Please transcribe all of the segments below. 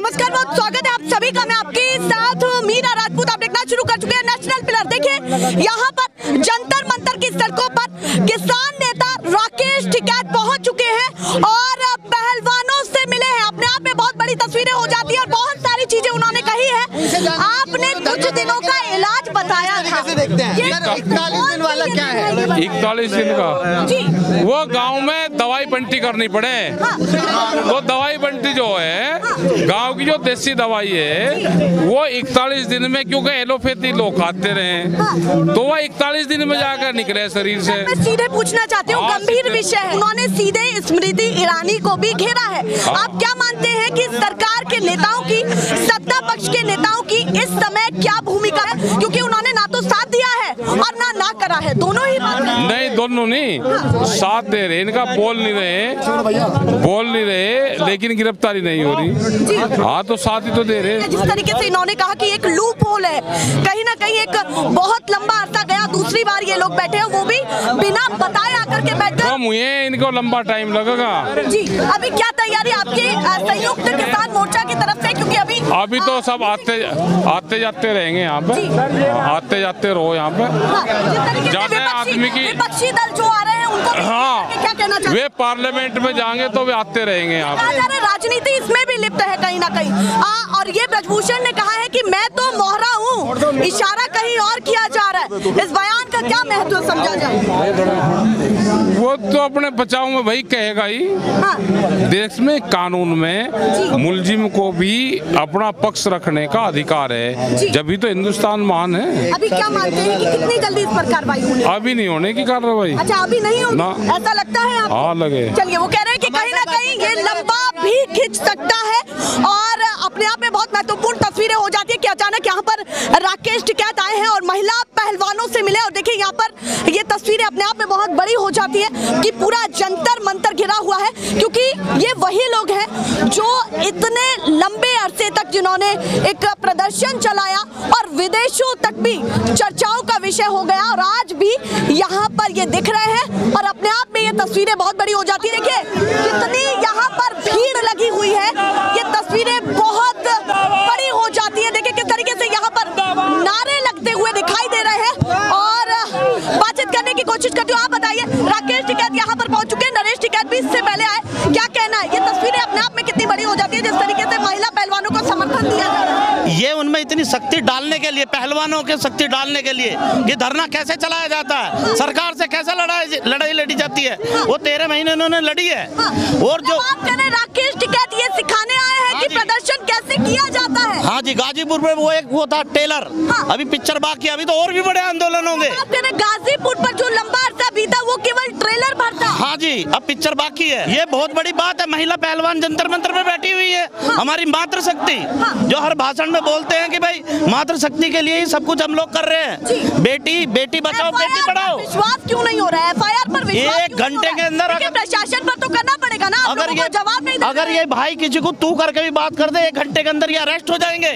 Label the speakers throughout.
Speaker 1: नमस्कार, बहुत स्वागत है आप सभी का। मैं आपके साथ मीना राजपूत। आप देखना शुरू कर चुके हैं नेशनल पिलर। देखिए यहाँ पर जंतर मंतर की सड़कों पर किसान नेता राकेश टिकैत पहुंच चुके हैं और पहलवानों से मिले हैं। अपने आप में बहुत बड़ी तस्वीरें हो जाती है और बहुत सारी चीजें उन्होंने कही है। आपने कुछ दिनों का इलाज बताया था,
Speaker 2: 41 दिन वाला क्या है?
Speaker 3: 41 दिन का वो गांव में दवाई बंटी करनी पड़े। वो दवाई बंटी जो है गांव की जो देसी दवाई है वो 41 दिन में, क्योंकि एलोपैथी लोग खाते रहे तो वो 41 दिन में जाकर निकले शरीर से।
Speaker 1: मैं सीधे पूछना चाहती हूँ, गंभीर विषय है। उन्होंने सीधे स्मृति ईरानी को भी घेरा है। आप क्या मानते हैं कि सरकार के नेताओं की, सत्ता पक्ष के नेताओं की इस समय क्या भूमिका है? क्योंकि उन्होंने ना तो साथ दिया है और ना करा है, दोनों ही बात
Speaker 3: नहीं, दोनों नहीं साथ दे रहे। इनका बोल नहीं रहे लेकिन गिरफ्तारी नहीं हो रही। हाँ तो साथ ही तो दे रहे।
Speaker 1: जिस तरीके से इन्होंने कहा कि एक लूप होल है, कहीं ना कहीं एक बहुत लंबा अरसा गया, दूसरी बार ये लोग बैठे हैं, वो भी बिना बताए आकर के बैठे।
Speaker 3: कम हुए, इनको लंबा टाइम लगेगा।
Speaker 1: जी, अभी क्या तैयारी आपके संयुक्त किसान मोर्चा की तरफ से? क्योंकि अभी
Speaker 3: तो सब आते जाते रहेंगे यहाँ पे, आते जाते रहो यहाँ पे। जाते आदमी की
Speaker 1: विपक्षी दल जो आ रहे हैं उनको क्या कहना चाहिए?
Speaker 3: वे पार्लियामेंट में जाएंगे तो वे आते रहेंगे यहाँ पे।
Speaker 1: राजनीति इसमें भी लिप्त है कहीं ना कहीं। और ये ब्रजभूषण ने कहा है कि मैं तो मोहरा हूँ, इशारा कहीं और किया जा रहा है। इस बयान का क्या महत्व समझा जाए?
Speaker 3: वो तो अपने बचाव में वही कहेगा ही। देश में कानून में मुलजिम को भी अपना पक्ष रखने का अधिकार है, जब भी तो हिंदुस्तान महान है।
Speaker 1: अभी क्या मानते हैं कि कितनी जल्दी इस पर कार्रवाई होगी?
Speaker 3: अभी नहीं होने की कार्रवाई।
Speaker 1: अच्छा, अभी नहीं होगी ना? ऐसा लगता है आपको?
Speaker 3: हाँ लगे।
Speaker 1: चलिए, वो कह रहे हैं कि कहीं ना कहीं ये लंबा भी खिंच सकता है और अपने आप में बहुत महत्वपूर्ण तस्वीरें हो जाती है कि अचानक यहाँ पर राकेश टिकैत आए हैं और महिला पहलवानों से मिले। और देखिए यहाँ पर ये तस्वीरें अपने आप में बहुत बड़ी हो जाती है कि पूरा जंतर मंतर घिरा हुआ है, क्योंकि ये वही लोग हैं जो इतने लंबे अरसे तक जिन्होंने एक प्रदर्शन चलाया और विदेशों तक भी चर्चाओं का विषय हो गया, और आज भी यहाँ पर ये दिख रहे हैं और अपने आप में ये तस्वीरें बहुत बड़ी हो जाती है। देखिए कितनी यहाँ पर भीड़ लगी हुई है, ये तस्वीरें बहुत बड़ी हो जाती है। देखिए किस तरीके से यहाँ पर नारे लगते हुए दिखाई दे रहे हैं और बातचीत करने की कोशिश करती हूँ। आप बताइए, राकेश टिकैत यहाँ पर पहुंच चुके हैं, नरेश टिकैत भी इससे पहले आए, क्या कहना है? ये तस्वीरें अपने आप में कितनी बड़ी हो जाती है जिस तरीके से महिला पहलवानों को समर्थन दिया जा रहा है?
Speaker 4: ये उनमें इतनी शक्ति डालने के लिए, पहलवानों के शक्ति डालने के लिए ये धरना कैसे चलाया जाता है, सरकार से कैसे लड़ाई लड़ी जाती है, वो 13 महीने उन्होंने लड़ी है। और जो
Speaker 1: आप कह रहे राकेश टिकैत ये सिखाने आए हैं कि प्रदर्शन कैसे किया जाता है?
Speaker 4: हाँ जी, गाजीपुर में वो था टेलर। अभी पिक्चर बाकी, अभी तो और भी बड़े आंदोलन होंगे।
Speaker 1: आप कह रहे गाजीपुर पर जो लंबा अरसा बीता वो केवल ट्रेलर भर था?
Speaker 4: हाँ जी, अब पिक्चर बाकी है। ये बहुत बड़ी बात है, महिला पहलवान जंतर मंतर में बैठी हुई है। हमारी मातृशक्ति जो हर भाषण में बोलते हैं कि भाई मातृशक्ति के लिए ही सब कुछ हम लोग कर रहे हैं। बेटी बचाओ बेटी पढ़ाओ।
Speaker 1: विश्वास क्यों नहीं हो रहा है? FIR पर विश्वास
Speaker 4: एक घंटे के अंदर
Speaker 1: प्रशासन पर तो करना पड़ेगा ना।
Speaker 4: अगर ये भाई किसी को तू करके भी बात कर दे, 1 घंटे के अंदर ये अरेस्ट हो जाएंगे।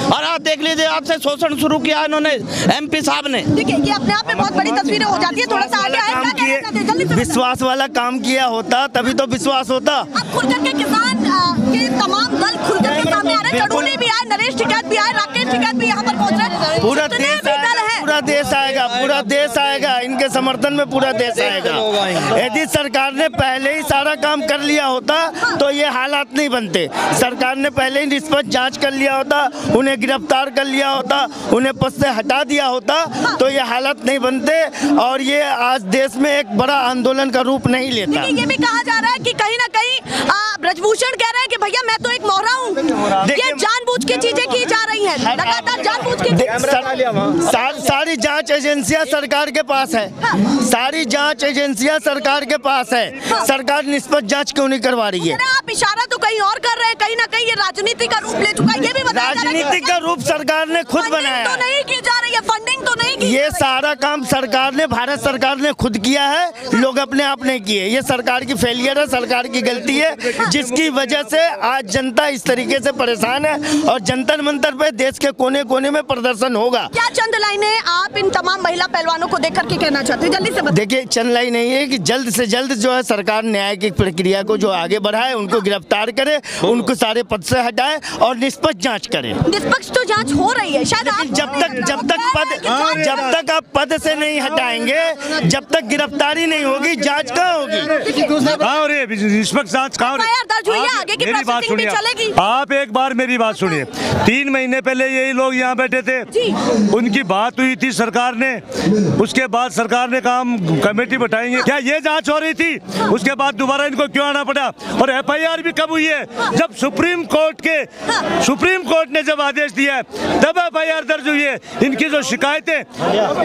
Speaker 4: और आप देख लीजिए, आज से शोषण शुरू किया इन्होंने MP साहब ने।
Speaker 1: देखिए ये अपने आप में बहुत बड़ी तस्वीरें हो जाती है। थोड़ा सा आगे आए,
Speaker 2: विश्वास वाला काम किया होता तभी तो विश्वास होता।
Speaker 1: अब खुल करके किसान के तमाम दल खुल करके सामने आ रहे हैं। चढ़ूनी भी आए, नरेश टिकैत भी आए, राकेश टिकैत भी यहाँ पर पहुँच रहे हैं।
Speaker 2: पूरा देश आएगा, इनके समर्थन में पूरा देश आएगा। यदि सरकार ने पहले ही सारा काम कर लिया होता तो ये हालात नहीं बनते। सरकार ने पहले ही निष्पक्ष जांच कर लिया होता, उन्हें गिरफ्तार कर लिया होता, उन्हें पद से हटा दिया होता तो ये हालात नहीं बनते और ये आज देश में एक बड़ा आंदोलन का रूप नहीं लेता।
Speaker 1: ये भी कहा जा रहा है कि कहीं ना कहीं ब्रजभूषण कह रहे हैं कि भैया मैं तो एक मोहरा हूँ, ये जानबूझ के चीजें की जा रही है, लगातार जानबूझ के।
Speaker 2: सारी जांच एजेंसियां सरकार के पास है, सारी जांच एजेंसियां सरकार के पास है, सरकार निष्पक्ष जांच क्यों नहीं करवा रही है?
Speaker 1: आप इशारा तो कहीं और कर रहे हैं, कहीं ना कहीं ये राजनीति का रूप ले चुका है, ये भी बताया जा रहा है।
Speaker 2: राजनीति का रूप सरकार ने खुद बनाया
Speaker 1: तो नहीं की जा रही है, फंडिंग तो नहीं
Speaker 2: ये सारा काम सरकार ने, भारत सरकार ने खुद किया है, लोग अपने आप नहीं किए। ये सरकार की फेलियर है, सरकार की गलती है, जिसकी वजह से आज जनता इस तरीके से परेशान है और जंतर मंतर पे देश के कोने कोने में प्रदर्शन होगा।
Speaker 1: क्या चंद लाइनें आप इन तमाम महिला पहलवानों को देख करके कहना चाहते हैं, जल्दी से बताइए।
Speaker 2: देखिए, चंद लाइन नहीं है कि जल्द से जल्द जो है सरकार न्याय की प्रक्रिया को जो आगे बढ़ाए, उनको गिरफ्तार करे, उनको सारे पद से हटाए और निष्पक्ष जांच करे।
Speaker 1: निष्पक्ष तो जांच हो रही है शायद,
Speaker 2: जब तक आप पद से नहीं हटाएंगे, जब तक गिरफ्तारी नहीं होगी, जांच कहाँ होगी?
Speaker 5: निष्पक्ष जांच कहाँ?
Speaker 1: आगे की
Speaker 5: मेरी बात
Speaker 1: प्रोसेसिंग भी
Speaker 5: सुनिए,
Speaker 1: चलेगी।
Speaker 5: आप एक बार मेरी बात सुनिए। 3 महीने पहले यही लोग यहाँ बैठे थे, उनकी बात हुई थी सरकार ने, उसके बाद सरकार ने काम कमेटी बैठाएंगे, क्या ये जांच हो रही थी? उसके बाद दोबारा इनको क्यों आना पड़ा? और FIR भी कब हुई है? जब सुप्रीम कोर्ट ने जब आदेश दिया है तब FIR दर्ज हुई है। इनकी जो शिकायतें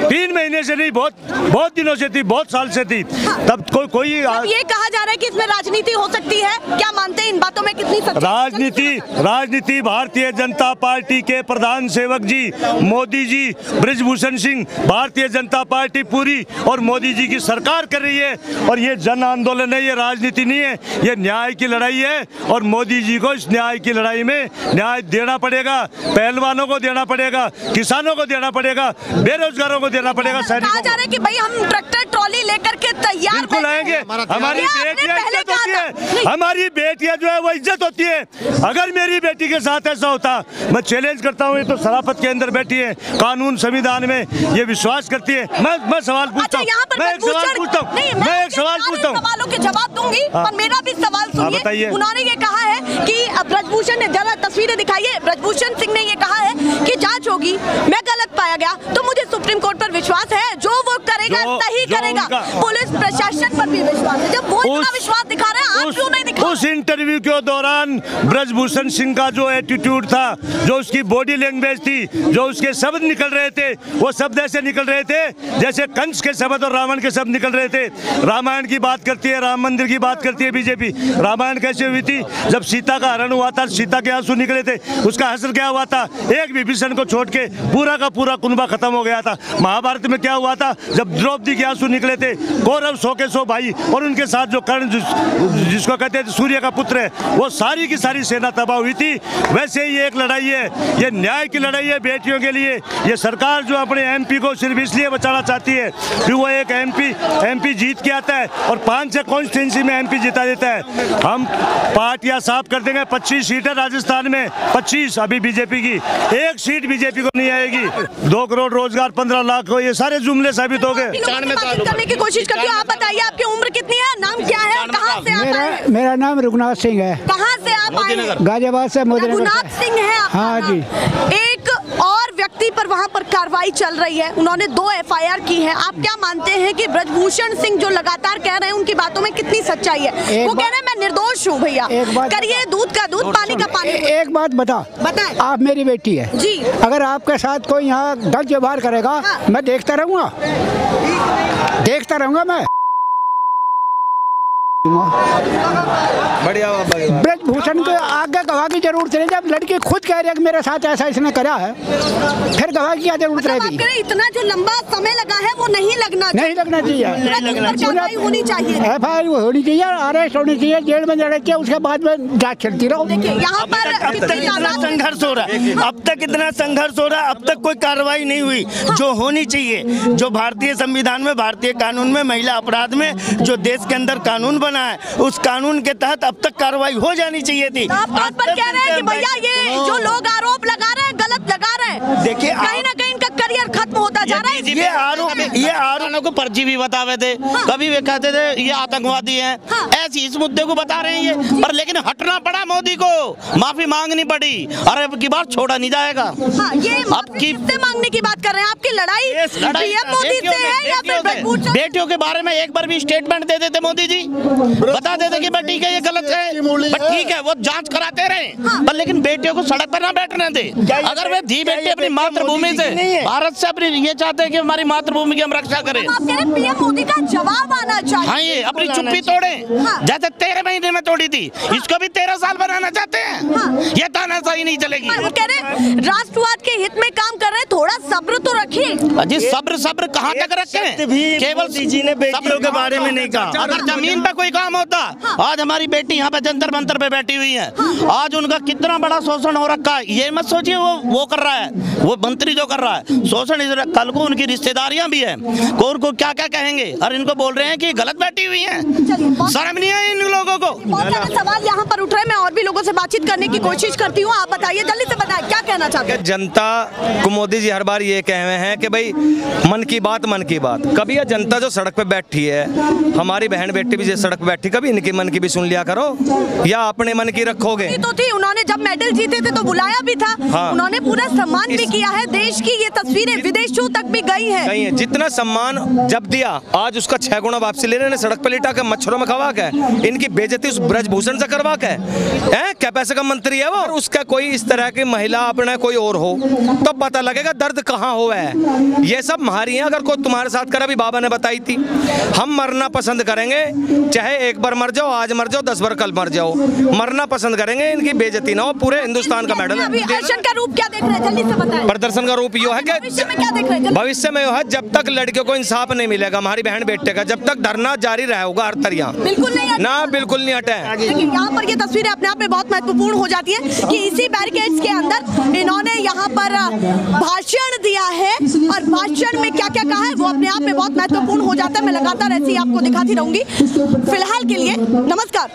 Speaker 5: 3 महीने से नहीं, बहुत दिनों से थी, बहुत साल से थी, तब कोई
Speaker 1: ये कहा जा रहा है कि इसमें राजनीति हो सकती है, क्या मानते हैं इन बातों में कितनी
Speaker 5: राजनीति भारतीय जनता पार्टी के प्रधान सेवक जी मोदी जी, बृजभूषण सिंह, भारतीय जनता पार्टी पूरी और मोदी जी की सरकार कर रही है। और ये जन आंदोलन है, ये राजनीति नहीं है, ये न्याय की लड़ाई है और मोदी जी को इस न्याय की लड़ाई में न्याय देना पड़ेगा। पहलवानों को देना पड़ेगा, किसानों को देना पड़ेगा, बेरोजगारों को देना पड़ेगा।
Speaker 1: कहा जा रहा है कि भाई हम ट्रैक्टर ट्रॉली लेकर के तैयार
Speaker 5: बिल्कुल आएंगे। हमारी बेटियां इज्जत होती है, हमारी बेटियां जो है वो इज्जत होती है। अगर मेरी बेटी के साथ ऐसा होता, मैं चैलेंज करता हूँ, ये तो शराफत के अंदर बैठी है, कानून संविधान में ये विश्वास करती है। मैं सवाल पूछता हूँ, मैं एक सवाल पूछता हूँ,
Speaker 1: सवालों के जवाब दूंगी, पर मेरा भी सवाल सुनिए। उन्होंने ये कहा है कि ब्रजभूषण ने, जरा तस्वीरें दिखाइए, ब्रजभूषण सिंह ने ये कहा है कि जांच होगी, मैं गलत पाया गया तो मुझे सुप्रीम कोर्ट पर विश्वास है, जो वो करेगा सही करेगा। पुलिस प्रशासन पर भी विश्वास है। जब वो इतना विश्वास दिखा रहे हैं, आप क्यों नहीं दिखा?
Speaker 5: उस इंटरव्यू के दौरान ब्रजभूषण सिंह का जो एटीट्यूड था, जो उसकी बॉडी लैंग्वेज थी, जो उसके शब्द निकल रहे थे, वो शब्द ऐसे निकल रहे थे जैसे कंस के शब्द और रावण के शब्द निकल रहे थे। रामायण की बात करती है, राम मंदिर की बात करती है बीजेपी। रामायण कैसे हुई थी? जब सीता का हरण हुआ था, सीता के आंसू निकले थे, उसका हश्र क्या हुआ था? एक विभीषण को छोड़ के पूरा का पूरा कुनबा खत्म हो गया था। महाभारत में क्या हुआ था? जब द्रौपदी के आंसू निकले थे, कौरव 100 के 100 भाई और उनके साथ जो कर्ण, जिसको कहते हैं सूर्य का पुत्र है, वो सारी की सारी सेना तबाह हुई थी। वैसे ही एक लड़ाई है, ये न्याय की लड़ाई है बेटियों के लिए। ये सरकार जो अपने MP को सिर्फ इसलिए बचाना चाहती है कि वो एक MP जीत के आता है और 5 से कॉन्स्टिट्यूंसी में MP जिता देता है। हम पार्टियां साफ कर देंगे। 25 सीटें राजस्थान में, 25 अभी बीजेपी की, 1 सीट बीजेपी को नहीं आएगी। 2 करोड़ रोजगार, 15 लाख हो, ये सारे जुमले साबित हो गए।
Speaker 1: करने की कोशिश करती हूँ। आप बताइए, आपकी उम्र कितनी है, नाम क्या है, कहाँ से आप आए?
Speaker 6: मेरा नाम रघुनाथ सिंह है।
Speaker 1: कहाँ से आप आए?
Speaker 6: गाजियाबाद से।
Speaker 1: रघुनाथ सिंह है आप?
Speaker 6: हाँ जी।
Speaker 1: एक और व्यक्ति पर वहाँ पर कार्रवाई चल रही है, उन्होंने 2 FIR की है। आप क्या मानते हैं कि ब्रजभूषण सिंह जो लगातार कह रहे हैं, उनकी बातों में कितनी सच्चाई है? वो कह रहे हैं मैं निर्दोष हूँ भैया, करिए दूध का दूध, पानी का पानी।
Speaker 6: एक बात बताएं, आप मेरी बेटी है
Speaker 1: जी,
Speaker 6: अगर आपके साथ कोई यहाँ गलत व्यवहार करेगा, मैं देखता रहूँगा मैं।
Speaker 7: बढ़िया।
Speaker 6: ब्रजभूषण को आगे गवाह की जरूरत नहीं, जब लड़की खुद कह रही है कि मेरे साथ ऐसा इसने करा है, फिर गवाह की क्या जरूरत रहेगी?
Speaker 1: इतना जो लंबा समय लगा है वो नहीं लगना चाहिए। होनी चाहिए,
Speaker 6: FIR होनी चाहिए, अरेस्ट होनी चाहिए, जेल में जाना चाहिए, उसके बाद में जांच चलती रहो।
Speaker 1: यहाँ पर
Speaker 2: अब तक इतना संघर्ष हो रहा है, अब तक कोई कार्रवाई नहीं हुई जो होनी चाहिए। जो भारतीय संविधान में, भारतीय कानून में, महिला अपराध में जो देश के अंदर कानून बना है, उस कानून के तहत अब तक कार्रवाई हो जानी चाहिए थी।
Speaker 1: आप बात पर कह रहे हैं कि भैया ये जो लोग आरोप लगा रहे हैं गलत लगा रहे हैं।
Speaker 2: देखिए,
Speaker 1: कहीं ना कहीं इनका करियर खत्म होता जा रहा है।
Speaker 4: ये आरोप को फर्जी भी बतावे थे, कभी वे कहते थे ये आतंकवादी हैं, ऐसी इस मुद्दे को बता रहे हैं ये, पर लेकिन हटना पड़ा मोदी को, माफी मांगनी पड़ी और अब की बार छोड़ा नहीं जाएगा।
Speaker 1: ये किससे मांगने की बात कर रहे हैं? आपकी लड़ाई PM मोदी से है या फिर
Speaker 4: बेटियों के बारे में एक बार भी स्टेटमेंट दे देते मोदी जी, बता देते कि ठीक है ये गलत है, ठीक है वो जांच कराते रहे, पर लेकिन बेटियों को सड़क पर ना बैठने दे। अगर वे धी बेटी अपनी मातृभूमि से, भारत से अपनी, ये चाहते हैं कि हमारी मातृभूमि की हम रक्षा करें।
Speaker 1: आप कह रहे हैं PM मोदी का जवाब आना चाहिए।
Speaker 4: हाँ, ये अपनी चुप्पी तोड़े, जैसे 13 महीने में तोड़ी थी, इसको भी 13 साल बनाना चाहते हैं। ये तानाशाही नहीं चलेगी।
Speaker 1: वो कह रहे हैं राष्ट्रवाद के हित में काम कर रहे हैं, थोड़ा सब्र तो रखिए।
Speaker 4: अजी सब्र कहाँ तक रखें?
Speaker 2: केवल जी ने बेटियों के बारे में नहीं कहा।
Speaker 4: अगर जमीन पे कोई काम होता, आज हमारी बेटी यहाँ पे जंतर मंतर पे बैठी हुई है, आज उनका कितना बड़ा शोषण हो रखा है। ये मत सोचिए वो कर रहा है, वो मंत्री जो कर रहा है शोषण, कल को उनकी रिश्तेदारियां भी है, कौन को क्या क्या कहेंगे, और इनको बोल रहे हैं कि गलत बैठी हुई है। शर्म नहीं है इन लोगों को।
Speaker 1: बहुत सारे सवाल यहाँ पर उठ रहे हैं, मैं और भी लोगों से बातचीत करने की कोशिश करती हूँ। आप बताइए, जल्दी से बताइए, क्या कहना चाहते हैं?
Speaker 7: जनता को मोदी जी हर बार ये कहे हुए हैं कि भाई मन की बात। कभी ये जनता जो सड़क पे बैठी है, हमारी बहन बेटी भी जो सड़क पे बैठी, कभी इनकी मन की भी सुन लिया करो, या अपने मन की रखोगे?
Speaker 1: तो थी, उन्होंने जब मेडल जीते थे तो बुलाया भी था। हाँ। उन्होंने पूरा सम्मान भी किया है। देश की ये तस्वीरें विदेशों तक भी गई है।
Speaker 7: जितना सम्मान जब दिया, आज उसका 6 गुना वापसी ले रहे हैं। सड़क पे लिटा के मच्छरों में खवा के इनकी बेइज्जती उस ब्रजभूषण से करवा के क्या पैसे का मंत्री है वो? उसका कोई इस तरह की महिला अपना कोई और हो तो पता लगेगा दर्द कहाँ हुआ है। ये सब मारी है। अगर कोई तुम्हारे साथ कर, अभी बाबा ने बताई थी, हम मरना पसंद करेंगे, चाहे एक बार मर जाओ, आज मर जाओ, 10 बार कल मर जाओ, मरना पसंद करेंगे। इनकी बेइज्जती ना हो। पूरे हिंदुस्तान का मेडल है।
Speaker 1: प्रदर्शन का रूप क्या देख रहे हैं, जल्दी से बताएं।
Speaker 7: प्रदर्शन का रूप यो है कि
Speaker 1: भविष्य में क्या देख रहे हैं?
Speaker 7: भविष्य में यो है, जब तक लड़कियों को इंसाफ नहीं मिलेगा, हमारी बहन बेटे का, जब तक धरना जारी रहेगा हर तरह।
Speaker 1: बिल्कुल नहीं
Speaker 7: ना, बिल्कुल नहीं हटे।
Speaker 1: यहाँ पर ये तस्वीरें अपने आप में बहुत महत्वपूर्ण हो जाती है कि इसी बैरिकेड्स के अंदर इन्होंने यहाँ पर भाषण दिया है, और भाषण में क्या क्या कहा है वो अपने आप में बहुत महत्वपूर्ण हो जाता है। मैं लगातार ऐसे ही आपको दिखाती रहूंगी। फिलहाल के लिए नमस्कार।